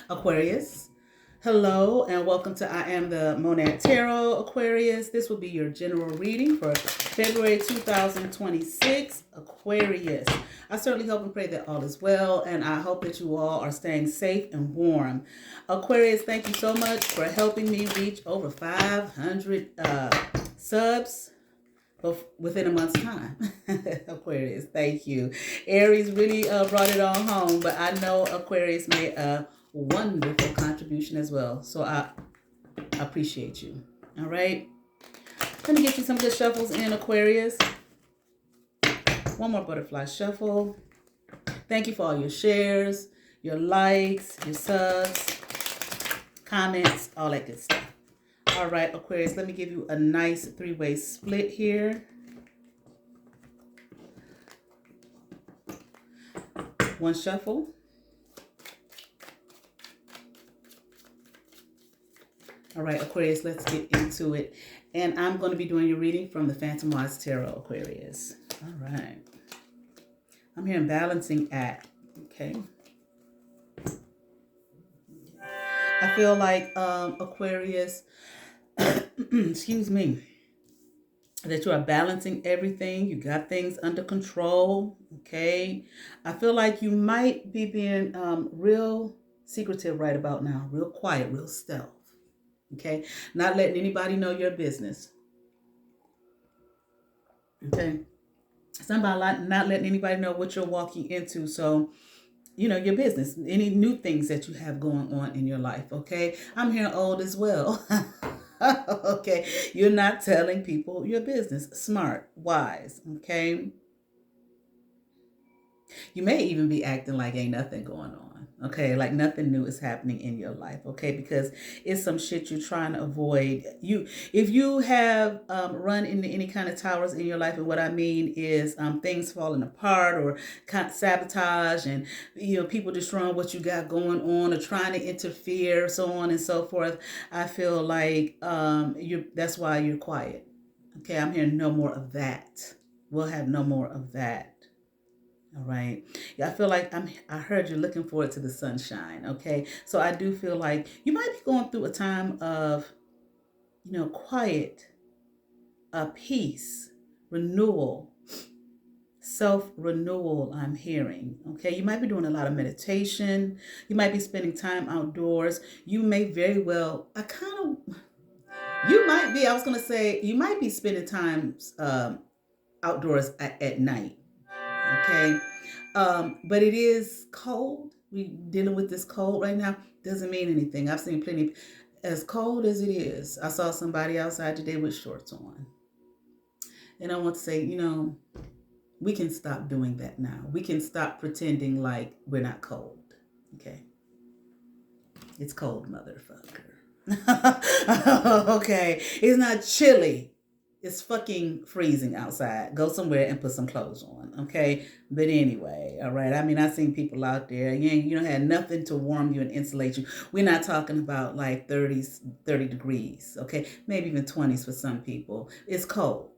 Aquarius. Hello and welcome to I Am the Monad Tarot, Aquarius. This will be your general reading for February 2026, Aquarius. I certainly hope and pray that all is well, and I hope that you all are staying safe and warm. Aquarius, thank you so much for helping me reach over 500 subs within a month's time. Aquarius, thank you. Aries really brought it on home, but I know Aquarius made a wonderful contribution as well. So I appreciate you. All right. Let me get you some good shuffles in, Aquarius. One more butterfly shuffle. Thank you for all your shares, your likes, your subs, comments, all that good stuff. All right, Aquarius, let me give you a nice three-way split here. One shuffle. All right, Aquarius, let's get into it. And I'm going to be doing your reading from the Phantom Wise Tarot, Aquarius. All right. I'm here in balancing act, okay? I feel like, Aquarius, excuse me, that you are balancing everything. You got things under control, okay? I feel like you might be being real secretive right about now, real quiet, real stealth. Okay, not letting anybody know your business. Okay, somebody not letting anybody know what you're walking into. So, you know, your business, any new things that you have going on in your life. Okay, I'm here old as well. Okay, you're not telling people your business. Smart, wise. Okay, you may even be acting like ain't nothing going on. Okay, like nothing new is happening in your life. Okay, because it's some shit you're trying to avoid. If you have run into any kind of towers in your life, and what I mean is things falling apart or sabotage, and people destroying what you got going on or trying to interfere, so on and so forth. I feel like you. That's why you're quiet. Okay, I'm hearing no more of that. We'll have no more of that. All right. Yeah, I feel like I heard you're looking forward to the sunshine. Okay. So I do feel like you might be going through a time of, quiet, peace, renewal, self-renewal. I'm hearing. Okay. You might be doing a lot of meditation. You might be spending time outdoors. You may very well, I was going to say, you might be spending time outdoors at night. Okay. But it is cold. We dealing with this cold right now. Doesn't mean anything. I've seen plenty. As cold as it is, I saw somebody outside today with shorts on. And I want to say, we can stop doing that now. We can stop pretending like we're not cold. Okay. It's cold, motherfucker. Okay. It's not chilly. It's fucking freezing outside. Go somewhere and put some clothes on, okay? But anyway, all right. I mean, I've seen people out there. You don't have nothing to warm you and insulate you. We're not talking about like 30 degrees, okay? Maybe even 20s for some people. It's cold,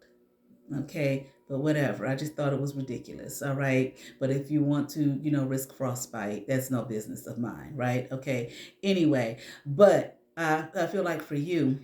okay? But whatever. I just thought it was ridiculous, all right? But if you want to, risk frostbite, that's no business of mine, right? Okay. Anyway, but I feel like for you,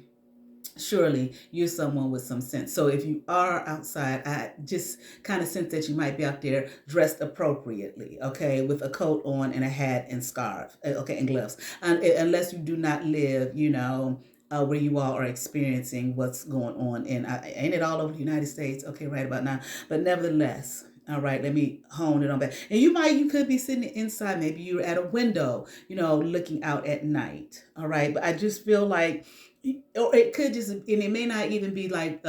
surely you're someone with some sense. So if you are outside, I just kind of sense that you might be out there dressed appropriately, okay, with a coat on and a hat and scarf, okay, and gloves. Unless you do not live, where you all are experiencing what's going on. And ain't it all over the United States? Okay, right about now. But nevertheless, all right, let me hone it on back. And you could be sitting inside. Maybe you're at a window, looking out at night. All right. But I just feel like, or it could just, and it may not even be like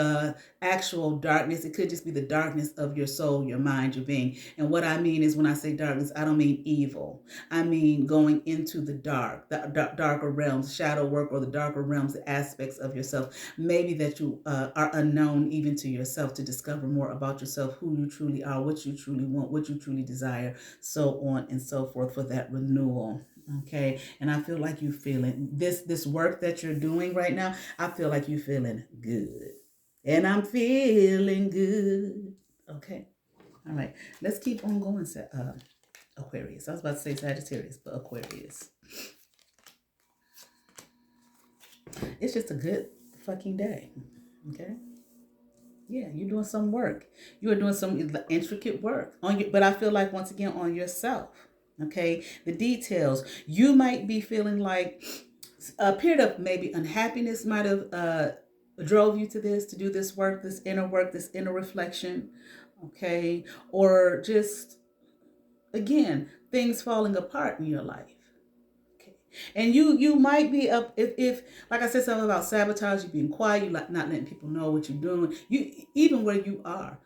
actual darkness. It could just be the darkness of your soul, your mind, your being. And what I mean is, when I say darkness, I don't mean evil. I mean going into the dark, the darker realms, shadow work, or the darker realms, the aspects of yourself. Maybe that you are unknown even to yourself, to discover more about yourself, who you truly are, what you truly want, what you truly desire, so on and so forth, for that renewal. Okay. And I feel like you're feeling this work that you're doing right now. I feel like you're feeling good. And I'm feeling good. Okay. All right. Let's keep on going, Aquarius. I was about to say Sagittarius, but Aquarius. It's just a good fucking day. Okay. Yeah, you're doing some work. You are doing some intricate work on you, but I feel like once again on yourself. Okay, the details. You might be feeling like a period of maybe unhappiness might have drove you to this, to do this inner reflection. Okay, or just again things falling apart in your life. Okay. And you might be up if like I said something about sabotage, you being quiet, you like not letting people know what you're doing. You even where you are.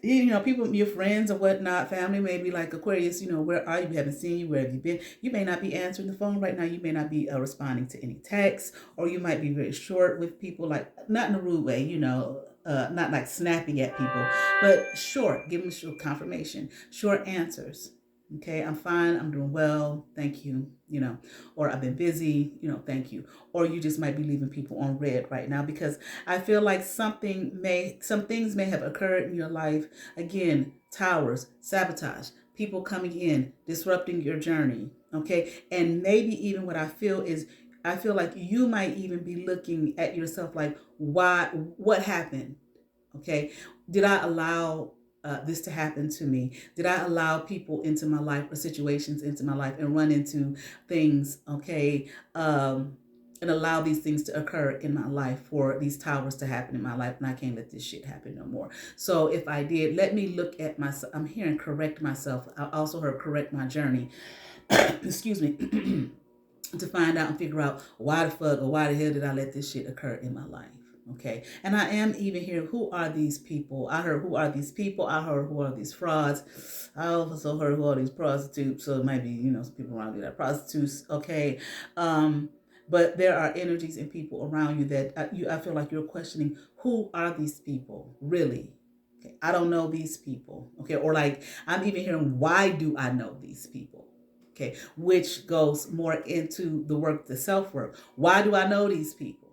You know, people, your friends or whatnot, family may be like, Aquarius, you know, where are you? We haven't seen you. Where have you been? You may not be answering the phone right now. You may not be responding to any texts, or you might be very short with people, like not in a rude way, you know, not like snapping at people, but short. Give them short confirmation, short answers. Okay, I'm fine. I'm doing well. Thank you. You know, or I've been busy. You know, thank you. Or you just might be leaving people on red right now because I feel like some things may have occurred in your life. Again, towers, sabotage, people coming in, disrupting your journey. Okay, and maybe even what I feel is I feel like you might even be looking at yourself like, why? What happened? Okay. Did I allow this to happen to me? Did I allow people into my life or situations into my life and run into things? Okay. And allow these things to occur in my life for these towers to happen in my life, and I can't let this shit happen no more. So if I did, let me look at myself. I'm hearing correct myself. I also heard correct my journey. Excuse me. To find out and figure out why the fuck or why the hell did I let this shit occur in my life. Okay. And I am even hearing who are these people? I heard who are these people? I heard who are these frauds? I also heard who are these prostitutes. So it might be, you know, some people around you that are prostitutes. Okay. But there are energies and people around you that I feel like you're questioning who are these people really? Okay. I don't know these people. Okay. Or like I'm even hearing why do I know these people? Okay, which goes more into the work, the self work. Why do I know these people?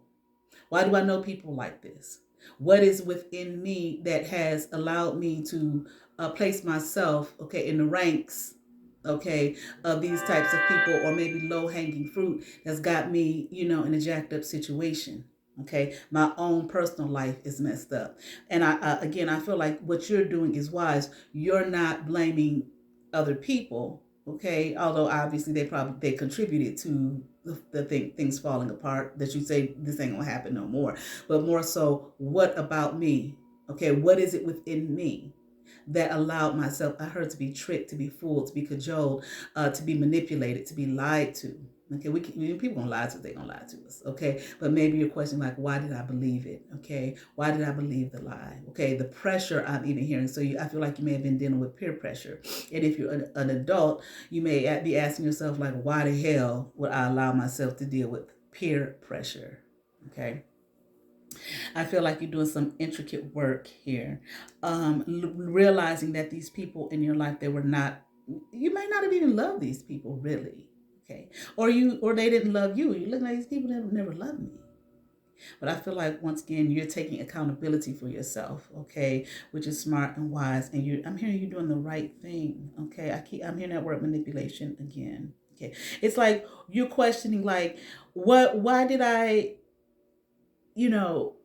Why do I know people like this? What is within me that has allowed me to place myself, okay, in the ranks, okay, of these types of people, or maybe low hanging fruit that's got me, you know, in a jacked up situation. Okay, my own personal life is messed up, and again, I feel like what you're doing is wise. You're not blaming other people, okay, although obviously they contributed to things falling apart, that you say this ain't gonna happen no more, but more so, what about me? Okay, what is it within me that allowed myself, I heard, to be tricked, to be fooled, to be cajoled, to be manipulated, to be lied to? Okay, people gonna lie to us, they gonna lie to us. Okay, but maybe you're questioning like, why did I believe it? Okay, why did I believe the lie? Okay, the pressure I'm even hearing. So I feel like you may have been dealing with peer pressure, and if you're an adult, you may be asking yourself like, why the hell would I allow myself to deal with peer pressure? Okay, I feel like you're doing some intricate work here, realizing that these people in your life, they were not. You may not have even loved these people really, okay, or they didn't love you. You look like these people that never loved me. But I feel like once again you're taking accountability for yourself, okay, which is smart and wise, and I'm hearing you doing the right thing, okay. I'm hearing that word manipulation again. Okay, it's like you're questioning like, why did I, you know,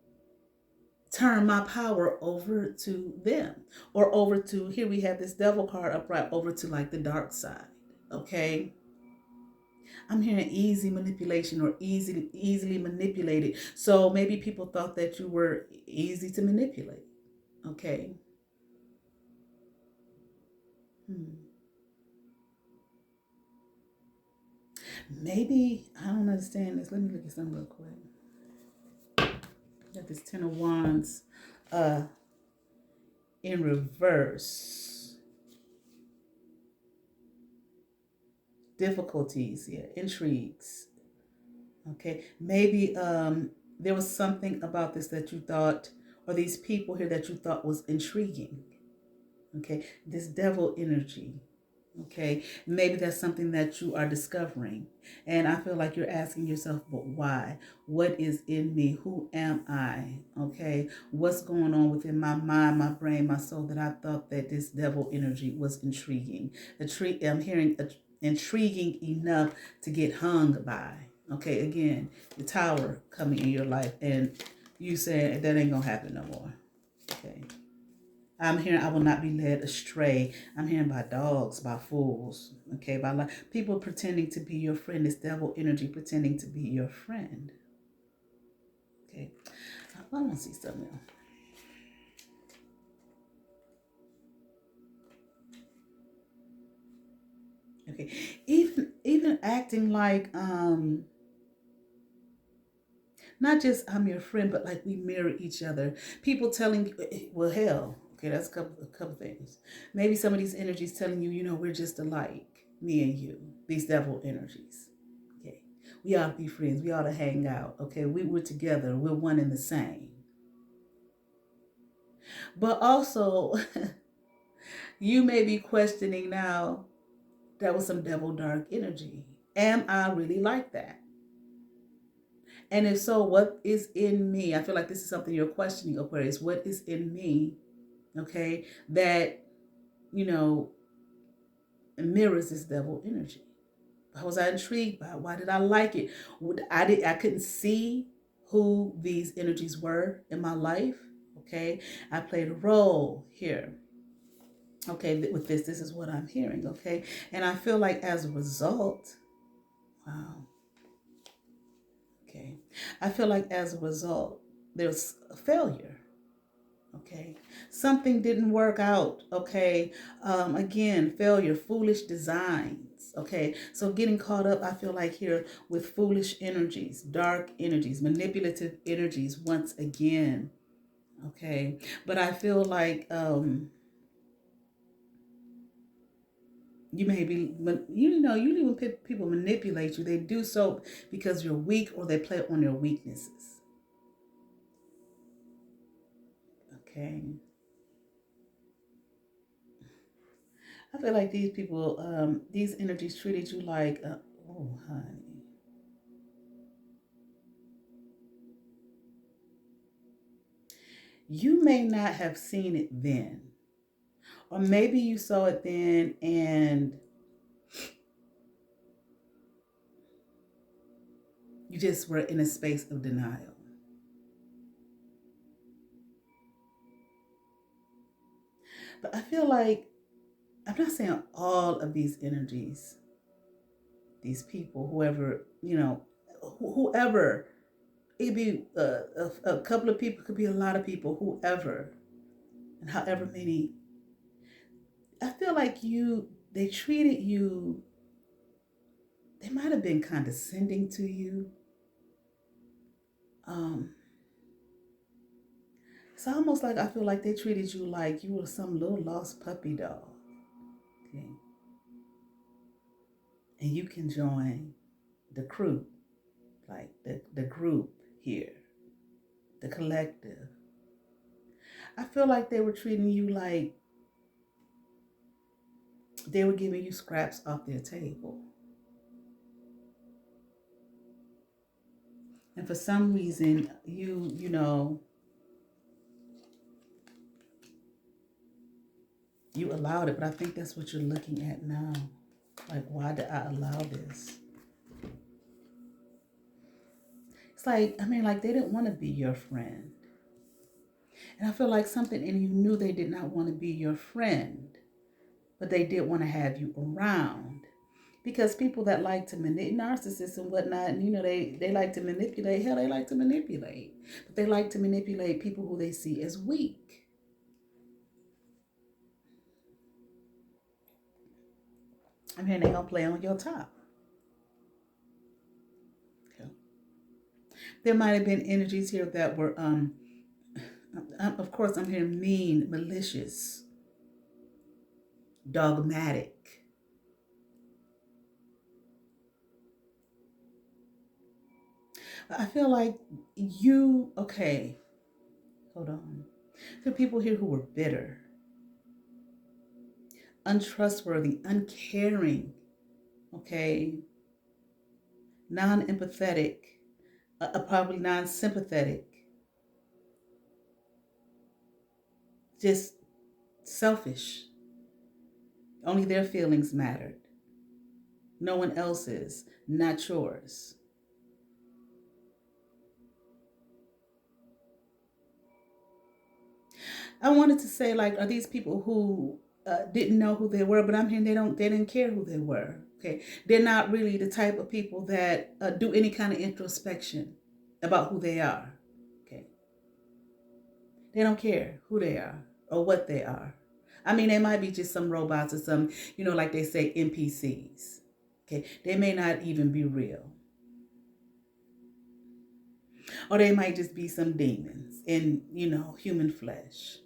turn my power over to them, or over to, here we have this devil card upright, over to like the dark side. Okay, I'm hearing easy manipulation, or easily manipulated. So maybe people thought that you were easy to manipulate. Okay. Hmm. Maybe I don't understand this. Let me look at something real quick. Got this Ten of Wands uh in reverse. Difficulties, yeah, intrigues. Okay. Maybe there was something about this that you thought, or these people here that you thought was intriguing. Okay. This devil energy. Okay. Maybe that's something that you are discovering. And I feel like you're asking yourself, but why? What is in me? Who am I? Okay. What's going on within my mind, my brain, my soul, that I thought that this devil energy was intriguing? I'm hearing intriguing enough to get hung by. Okay, again, the tower coming in your life, and you said that ain't gonna happen no more. Okay. I'm hearing I will not be led astray. I'm hearing by dogs, by fools, okay, by people pretending to be your friend. This devil energy pretending to be your friend. Okay, I want to see something else. Okay, even acting like not just I'm your friend, but like we mirror each other. People telling you, well, hell, okay, that's a couple things. Maybe some of these energies telling you, we're just alike, me and you. These devil energies. Okay, we ought to be friends. We ought to hang out. Okay, we're together. We're one and the same. But also, you may be questioning now. That was some devil dark energy. Am I really like that? And if so, what is in me? I feel like this is something you're questioning, Aquarius. What is in me, okay, that, you know, mirrors this devil energy? How was I intrigued by it? Why did I like it? I couldn't see who these energies were in my life, okay? I played a role here. Okay, with this is what I'm hearing, okay? And I feel like as a result, wow, okay. I feel like as a result, there's a failure. Okay. Something didn't work out. Okay. Again, failure, foolish designs. Okay. So getting caught up, I feel like here with foolish energies, dark energies, manipulative energies once again. Okay. But I feel like you may be, usually when people manipulate you, they do so because you're weak or they play on your weaknesses. Okay. I feel like these people, these energies treated you like, oh, honey. You may not have seen it then, or maybe you saw it then and you just were in a space of denial. But I feel like, I'm not saying all of these energies, these people, whoever, whoever, it be a couple of people, could be a lot of people, whoever, and however many. I feel like they treated you, they might have been condescending to you. Um, it's almost like I feel like they treated you like you were some little lost puppy dog. Okay. And you can join the crew, like the group here, the collective. I feel like they were treating you like they were giving you scraps off their table. And for some reason, you allowed it, but I think that's what you're looking at now. Like, why did I allow this? It's like, like they didn't want to be your friend. And I feel like something in you knew they did not want to be your friend, but they did want to have you around. Because people that like to manipulate, narcissists and whatnot, and they like to manipulate, hell, they like to manipulate. But they like to manipulate people who they see as weak. They're going to play on your top. Okay. There might have been energies here that were, of course, I'm hearing mean, malicious, dogmatic. I feel like okay, hold on. There are people here who were bitter, untrustworthy, uncaring, okay, non empathetic, probably non sympathetic, just selfish. Only their feelings mattered. No one else's, not yours. I wanted to say, like, are these people who didn't know who they were? But I'm hearing they didn't care who they were. Okay, they're not really the type of people that do any kind of introspection about who they are. Okay, they don't care who they are or what they are. I mean, they might be just some robots or some, like they say, NPCs. Okay, they may not even be real, or they might just be some demons in, human flesh.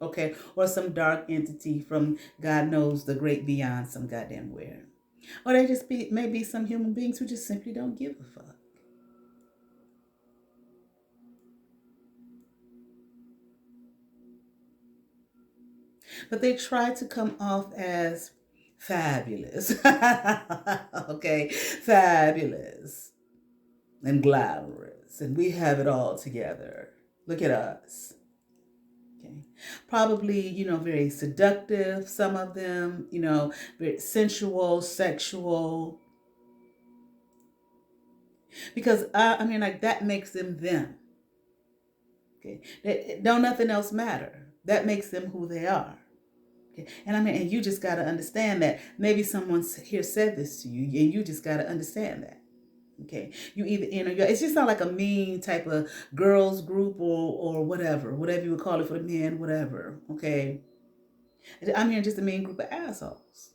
Okay, or some dark entity from God knows the great beyond some goddamn where. Or they just be maybe some human beings who just simply don't give a fuck. But they try to come off as fabulous. Okay, fabulous and glamorous, and we have it all together. Look at us. Okay. Probably, very seductive, some of them, very sensual, sexual. Because I mean, like, that makes them them. Okay. Don't nothing else matter. That makes them who they are. Okay. And I mean, and you just gotta understand that. Maybe someone here said this to you, and you just gotta understand that. Okay, you either in or you're. It's just not like a mean type of girls group or whatever you would call it for the men, whatever. Okay, I'm hearing just a mean group of assholes.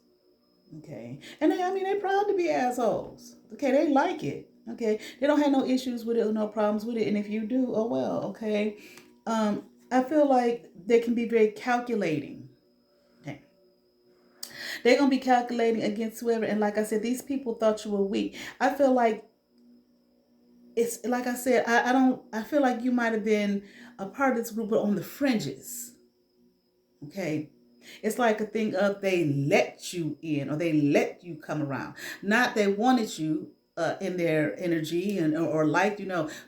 Okay, and I mean, they're proud to be assholes. Okay, they like it. Okay, they don't have no issues with it or no problems with it. And if you do, oh well. Okay, I feel like they can be very calculating. Okay, they're gonna be calculating against whoever. And like I said, these people thought you were weak. I feel like it's like I said, I don't I feel like you might have been a part of this group but on the fringes. Okay. It's like a thing of they let you in or they let you come around. Not they wanted you in their energy and or liked,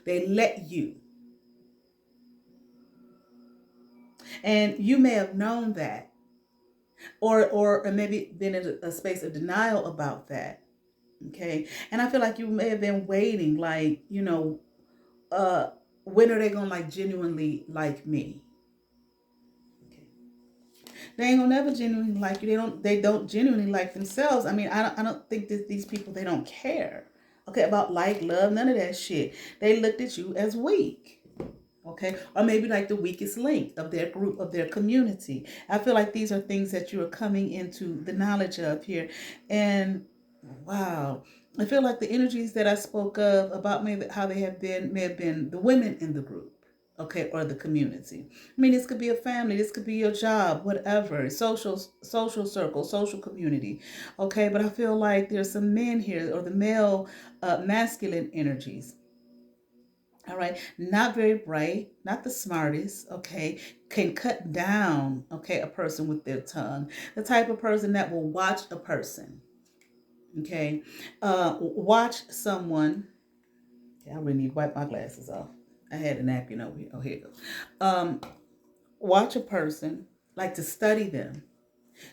they let you. And you may have known that. Or maybe been in a space of denial about that. Okay. And I feel like you may have been waiting, like, uh when are they gonna like genuinely like me? Okay. They ain't gonna never genuinely like you. They don't genuinely like themselves. I mean, I don't think that these people, they don't care. Okay, about like, love, none of that shit. They looked at you as weak. Okay, or maybe like the weakest link of their group, of their community. I feel like these are things that you are coming into the knowledge of here. And wow, I feel like the energies that I spoke of about maybe how they have been may have been the women in the group, okay, or the community. I mean, this could be a family, this could be your job, whatever, social circle, social community, okay. But I feel like there's some men here, or the male, masculine energies. All right, not very bright, not the smartest, okay, can cut down, okay, a person with their tongue. The type of person that will watch a person, okay, watch someone. Okay, I really need to wipe my glasses off. I had a napkin over here. Oh, here you go. Watch a person, like to study them,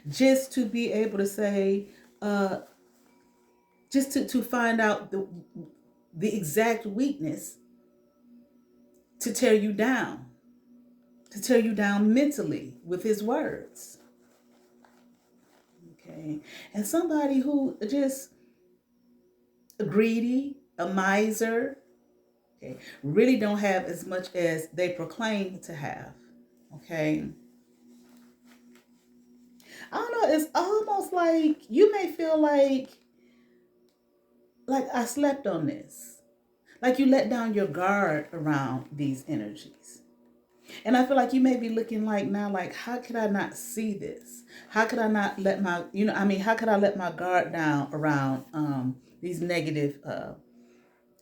just to be able to say, uh, just to find out the exact weakness to tear you down, mentally with his words. Okay. And somebody who just greedy, a miser, okay, really don't have as much as they proclaim to have. Okay. I don't know, it's almost like you may feel like I slept on this. Like you let down your guard around these energies. And I feel like you may be looking like now, like, how could I not see this? How could I not let my, how could I let my guard down around these negative,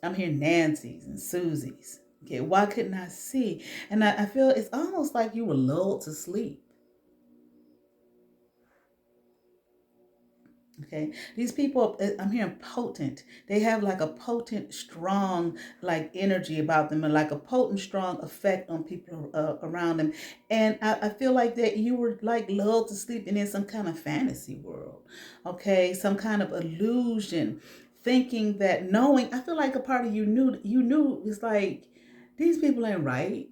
I'm hearing Nancy's and Susie's. Okay, why couldn't I see? And I feel it's almost like you were lulled to sleep. Okay, these people, I'm hearing potent. They have like a potent, strong, like energy about them, and like a potent, strong effect on people around them. And I feel like that you were like lulled to sleep and in some kind of fantasy world. Okay, some kind of illusion, thinking that knowing. I feel like a part of you knew it's like these people ain't right.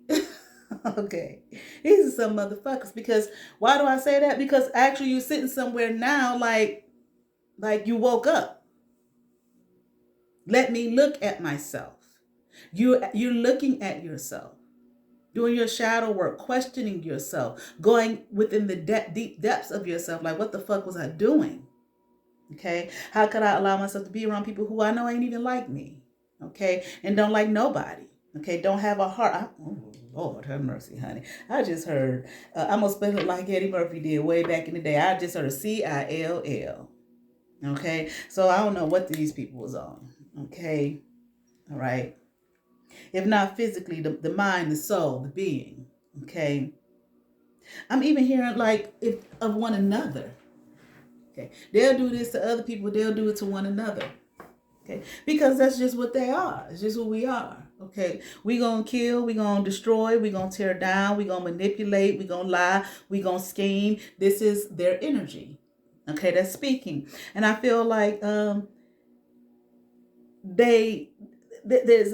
Okay. These are some motherfuckers. Because why do I say that? Because actually you're sitting somewhere now like you woke up. Let me look at myself. You're looking at yourself, doing your shadow work, questioning yourself, going within the deep depths of yourself. Like, what the fuck was I doing? Okay. How could I allow myself to be around people who I know ain't even like me? Okay. And don't like nobody. Okay. Don't have a heart. Oh, Lord, have mercy, honey. I just heard, I'm going to spell it like Eddie Murphy did way back in the day. I just heard CILL. Okay. So I don't know what these people was on. Okay. All right. If not physically, the mind, the soul, the being. Okay. I'm even hearing like if of one another. Okay. They'll do this to other people, they'll do it to one another. Okay. Because that's just what they are. It's just who we are. Okay. We gonna kill, we gonna destroy, we gonna tear down, we gonna manipulate, we gonna lie, we gonna scheme. This is their energy. Okay, that's speaking. And I feel like they there's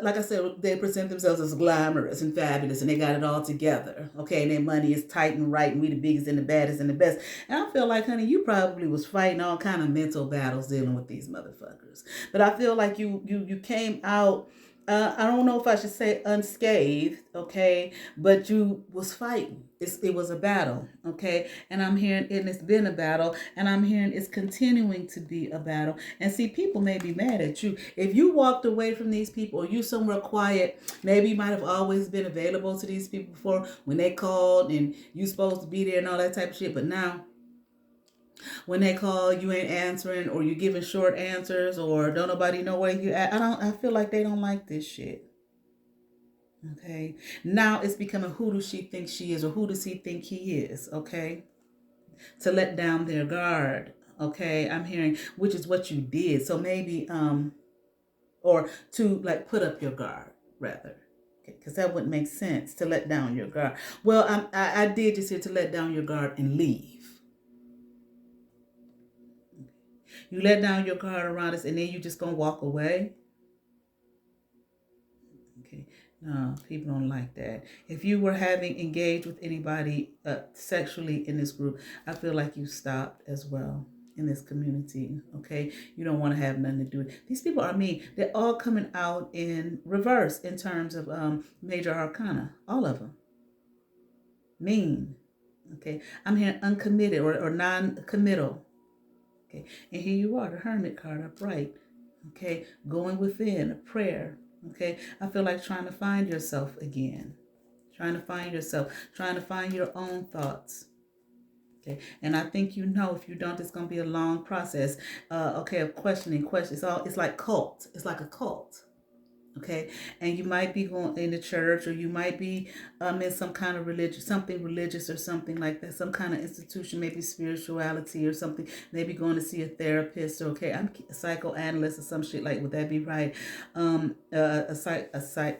like I said, they present themselves as glamorous and fabulous and they got it all together. Okay, and their money is tight and right and we the biggest and the baddest and the best. And I feel like, honey, you probably was fighting all kind of mental battles dealing with these motherfuckers. But I feel like you came out, I don't know if I should say unscathed, okay, but you was fighting. It was a battle, okay, and I'm hearing, and it's been a battle, and I'm hearing it's continuing to be a battle. And see, people may be mad at you if you walked away from these people, or you somewhere quiet. Maybe you might have always been available to these people before when they called, and you supposed to be there and all that type of shit. But now, when they call, you ain't answering, or you're giving short answers, or don't nobody know where you at. I feel like they don't like this shit. Okay. Now it's becoming, who does she think she is, or who does he think he is? Okay. To let down their guard. Okay. I'm hearing, which is what you did. So maybe, or to like put up your guard rather. Because that wouldn't make sense to let down your guard. Well, I did just hear to let down your guard and leave. You let down your guard around us and then you just gonna walk away. Okay. No, people don't like that. If you were having engaged with anybody sexually in this group, I feel like you stopped as well in this community. Okay. You don't want to have nothing to do with it. These people are mean. They're all coming out in reverse in terms of major arcana. All of them. Mean. Okay. I'm hearing uncommitted or non-committal. Okay. And here you are, the hermit card upright. Okay. Going within, a prayer. Okay. I feel like trying to find yourself again. Trying to find yourself. Trying to find your own thoughts. Okay. And I think you know, if you don't, it's going to be a long process. Okay. Of questioning. It's like cult. It's like a cult. Okay, and you might be going in the church, or you might be in some kind of something religious or something like that, some kind of institution, maybe spirituality or something, maybe going to see a therapist, or okay, I'm a psychoanalyst or some shit, like, would that be right?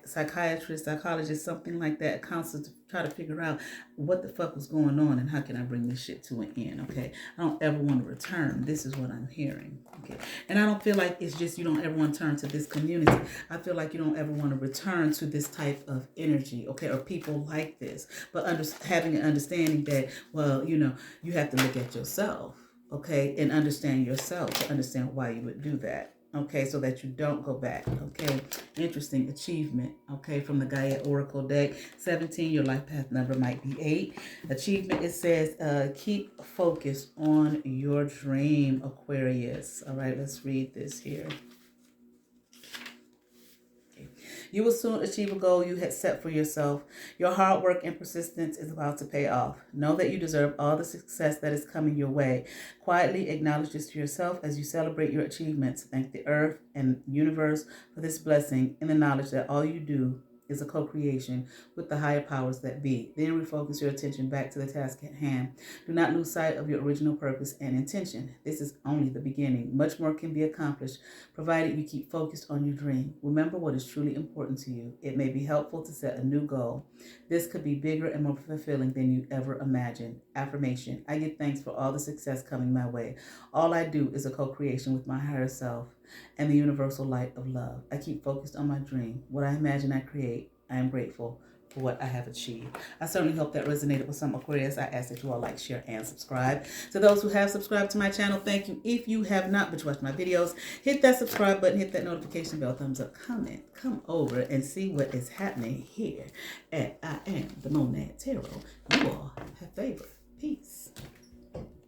Psychiatrist, psychologist, something like that, a counselor, to try to figure out what the fuck was going on and how can I bring this shit to an end. Okay, I don't ever want to return. This is what I'm hearing. Okay, and I don't feel like it's just you don't ever want to turn to this community. I feel like you don't ever want to return to this type of energy, okay, or people like this. But having an understanding that, well, you have to look at yourself, okay, and understand yourself to understand why you would do that. Okay, so that you don't go back. Okay, interesting achievement. Okay, from the Gaia Oracle deck. 17, your life path number might be 8. Achievement, it says, keep focused on your dream, Aquarius. All right, let's read this here. You will soon achieve a goal you had set for yourself. Your hard work and persistence is about to pay off. Know that you deserve all the success that is coming your way. Quietly acknowledge this to yourself as you celebrate your achievements. Thank the earth and universe for this blessing, in the knowledge that all you do is a co-creation with the higher powers that be. Then refocus your attention back to the task at hand. Do not lose sight of your original purpose and intention. This is only the beginning. Much more can be accomplished, provided you keep focused on your dream. Remember what is truly important to you. It may be helpful to set a new goal. This could be bigger and more fulfilling than you ever imagined. Affirmation: I give thanks for all the success coming my way. All I do is a co-creation with my higher self and the universal light of love. I keep focused on my dream. What I imagine, I create. I am grateful for what I have achieved. I certainly hope that resonated with some Aquarius. I ask that you all like, share, and subscribe. To those who have subscribed to my channel, thank you. If you have not, but you watch my videos, hit that subscribe button, hit that notification bell, thumbs up, comment, come over and see what is happening here at I Am the Monad Tarot. You all have favor. Peace.